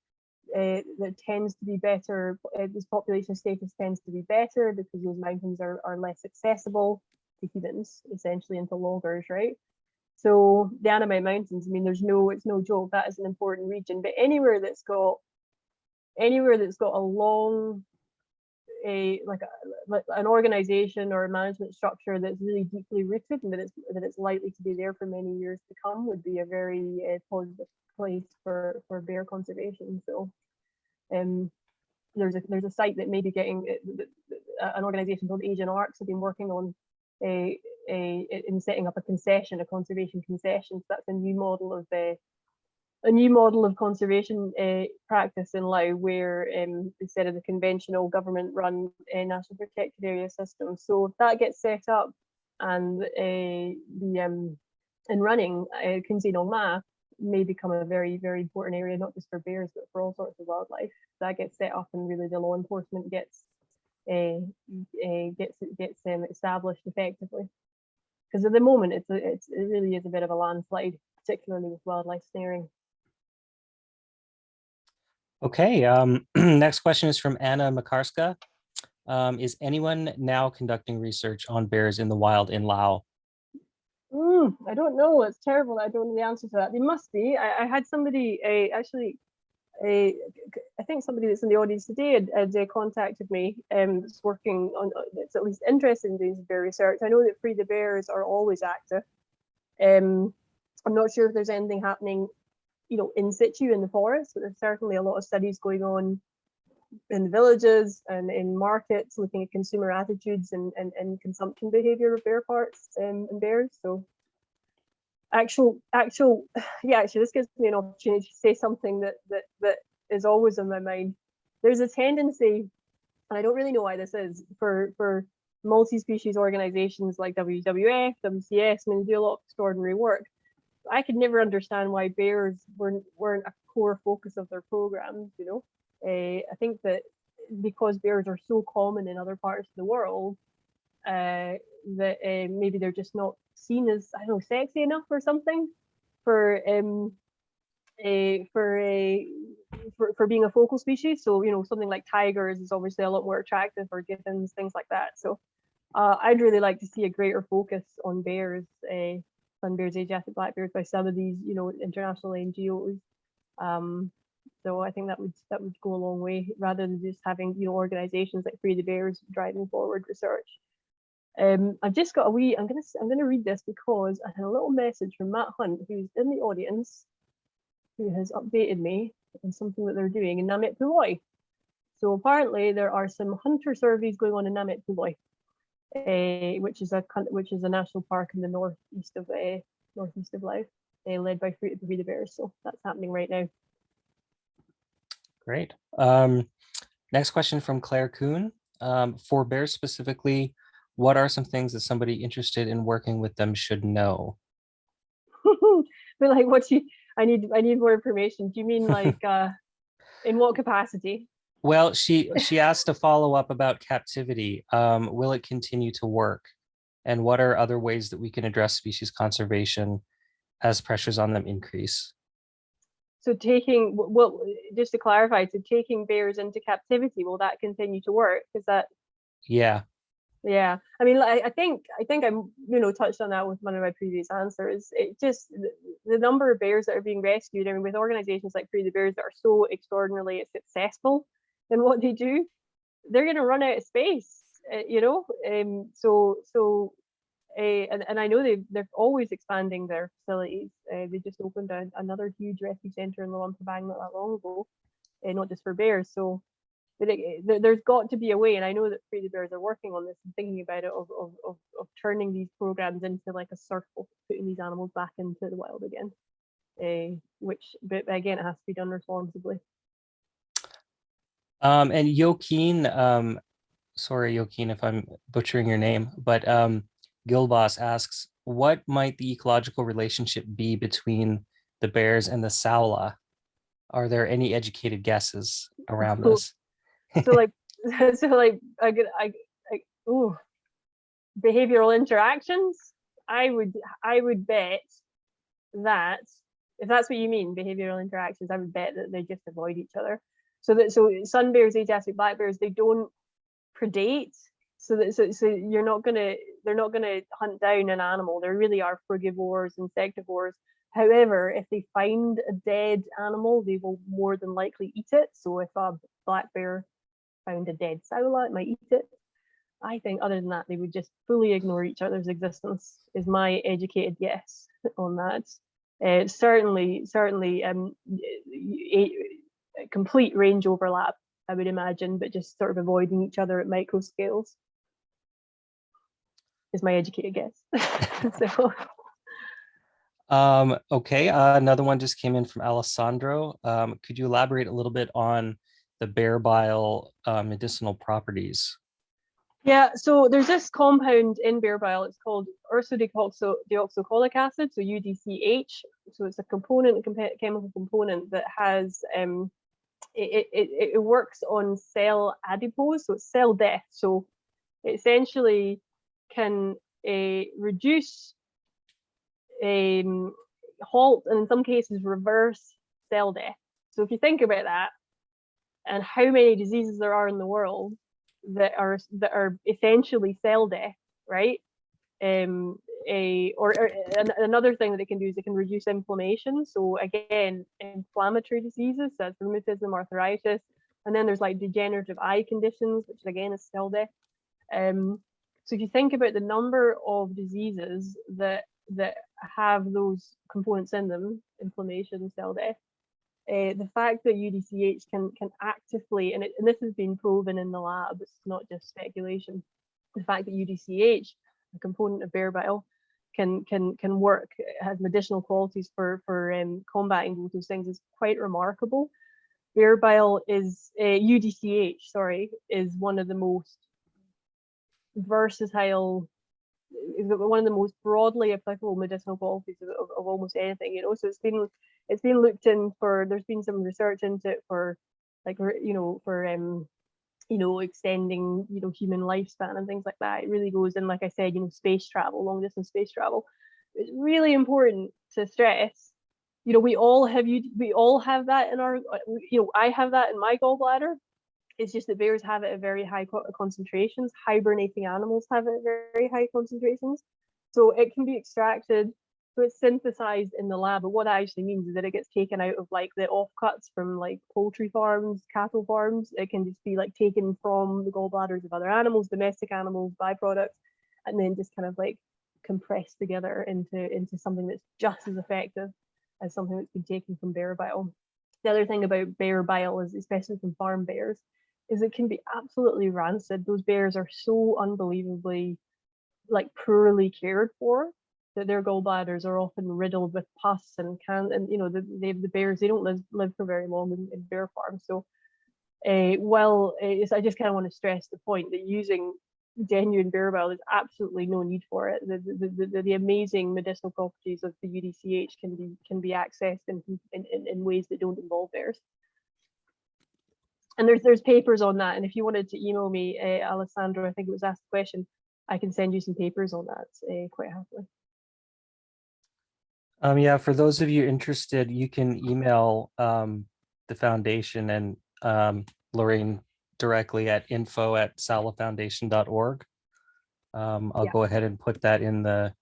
that tends to be better. This population status tends to be better because those mountains are less accessible to humans, essentially, and to loggers, right? So the Annamite Mountains, I mean, it's no joke. That is an important region. But anywhere that's got a long, an organization or a management structure that's really deeply rooted and that it's likely to be there for many years to come would be a very positive place for bear conservation. So there's a site that may be getting an organization called Asian Arcs have been working on in setting up a conservation concession. So that's a new model of conservation practice in Laos, where instead of the conventional government-run national protected area system. So if that gets set up and running, Khunsi Nong Ma may become a very, very important area, not just for bears, but for all sorts of wildlife. That gets set up and really the law enforcement gets established effectively. Because at the moment, it really is a bit of a landslide, particularly with wildlife snaring. Okay, next question is from Anna Makarska. Is anyone now conducting research on bears in the wild in Laos? I don't know. It's terrible. I don't know the answer to that. They must be. I had somebody actually I think somebody that's in the audience today had contacted me. That's working on, that's at least interested in doing bear research. I know that Free the Bears are always active. I'm not sure if there's anything happening, you know, in situ in the forest, but there's certainly a lot of studies going on in the villages and in markets, looking at consumer attitudes and consumption behavior of bear parts and bears. So yeah, actually this gives me an opportunity to say something that is always on my mind. There's a tendency, and I don't really know why this is, for multi-species organizations like WWF, WCS, I mean, they do a lot of extraordinary work. I could never understand why bears weren't a core focus of their programs, you know. I think that because bears are so common in other parts of the world, that maybe they're just not seen as, I don't know, sexy enough or something for being a focal species. So, you know, something like tigers is obviously a lot more attractive, or gibbons, things like that. So I'd really like to see a greater focus on bears, sun bears, Asiatic black bears, by some of these, you know, international NGOs. So I think that would go a long way, rather than just having, you know, organizations like Free the Bears driving forward research. I've just got I'm gonna read this because I had a little message from Matt Hunt, who's in the audience, who has updated me on something that they're doing in Annamite Mountains. So apparently there are some hunter surveys going on in Annamite Mountains, which is a national park in the northeast of Life, led by Free the Bears. So that's happening right now. Great. Next question from Claire Kuhn. For bears specifically, what are some things that somebody interested in working with them should know? But like, I need more information. Do you mean like in what capacity? Well, she asked to follow up about captivity. Will it continue to work? And what are other ways that we can address species conservation as pressures on them increase? So just to clarify, so taking bears into captivity, will that continue to work? Is that? Yeah. Yeah, I mean, I think I'm, you know, touched on that with one of my previous answers. It just, the number of bears that are being rescued, I mean, with organizations like Free the Bears that are so extraordinarily successful in what they do, they're going to run out of space, you know. And I know they're always expanding their facilities. They just opened another huge refuge centre in Lumpur not that long ago, not just for bears. So there's got to be a way, and I know that Free the Bears are working on this and thinking about it, of turning these programs into like a circle, putting these animals back into the wild again. But again, it has to be done responsibly. And Joaquin, sorry, Joaquin, if I'm butchering your name, but Gilboss asks, what might the ecological relationship be between the bears and the Saola? Are there any educated guesses around this? So like behavioral interactions. I would bet that, if that's what you mean, behavioral interactions, I would bet that they just avoid each other. So sun bears, Asiatic black bears, they don't predate. So they're not gonna hunt down an animal. They really are frugivores, insectivores. However, if they find a dead animal, they will more than likely eat it. So if a black bear found a dead Saola, it might eat it. I think other than that, they would just fully ignore each other's existence, is my educated guess on that. Certainly, a complete range overlap, I would imagine, but just sort of avoiding each other at micro scales is my educated guess. So. Okay, another one just came in from Alessandro. Could you elaborate a little bit on the bear bile medicinal properties? Yeah, so there's this compound in bear bile. It's called ursodeoxycholic acid, so UDCH. So it's a chemical component that has it works on cell adipose, so it's cell death. So it essentially can reduce, halt, and in some cases reverse cell death. So if you think about that, and how many diseases there are in the world that are essentially cell death, right? Another thing that it can do is it can reduce inflammation. So again, inflammatory diseases, that's rheumatism, arthritis, and then there's like degenerative eye conditions, which again is cell death. So if you think about the number of diseases that have those components in them, inflammation, cell death, the fact that UDCH can actively, and this has been proven in the lab, it's not just speculation, the fact that UDCH, a component of bear bile, can work, it has medicinal qualities for combating both those things is quite remarkable. Bear bile is, UDCH, sorry, is one of the most versatile, one of the most broadly applicable medicinal qualities of almost anything, you know. So it's been looked in for, there's been some research into it for, like, you know, for you know, extending, you know, human lifespan and things like that. It really goes in, like I said, you know, space travel, long distance space travel. It's really important to stress, you know, we all have that in our, you know, I have that in my gallbladder. It's just that bears have it at very high concentrations. Hibernating animals have it at very high concentrations. So it can be extracted, so it's synthesized in the lab. But what that actually means is that it gets taken out of like the offcuts from like poultry farms, cattle farms. It can just be like taken from the gallbladders of other animals, domestic animals, byproducts, and then just kind of like compressed together into something that's just as effective as something that's been taken from bear bile. The other thing about bear bile is, especially from farm bears, is it can be absolutely rancid. Those bears are so unbelievably like poorly cared for that their gallbladders are often riddled with pus and you know, the bears, they don't live for very long in bear farms. So I just kind of want to stress the point that using genuine bear bile, there's absolutely no need for it. The amazing medicinal properties of the UDCH can be accessed in ways that don't involve bears. And there's papers on that. And if you wanted to email me, Alessandro, I think it was asked the question, I can send you some papers on that quite happily. Yeah, for those of you interested, you can email the foundation and Lorraine directly at info@saolafoundation.org. I'll go ahead and put that in the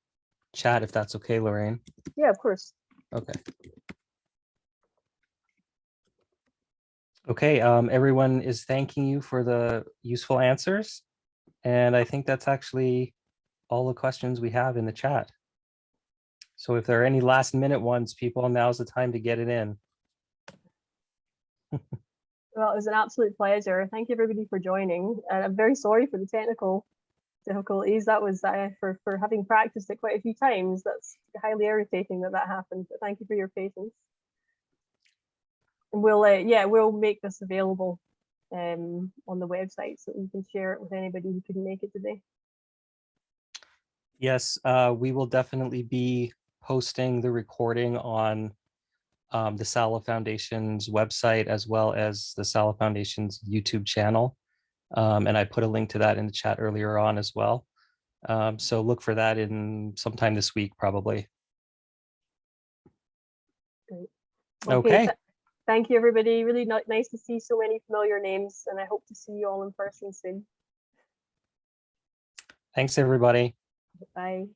chat if that's okay, Lorraine. Yeah, of course. Okay. Okay, everyone is thanking you for the useful answers. And I think that's actually all the questions we have in the chat. So if there are any last minute ones, people, now's the time to get it in. Well, it was an absolute pleasure. Thank you everybody for joining. And I'm very sorry for the technical difficulties. That was for having practiced it quite a few times. That's highly irritating that happened, but thank you for your patience. And we'll make this available on the website so you can share it with anybody who couldn't make it today. Yes, we will definitely be posting the recording on the Saola Foundation's website, as well as the Saola Foundation's YouTube channel. And I put a link to that in the chat earlier on as well. So look for that in sometime this week, probably. Great. Okay. Thank you, everybody. Really nice to see so many familiar names, and I hope to see you all in person soon. Thanks, everybody. Bye.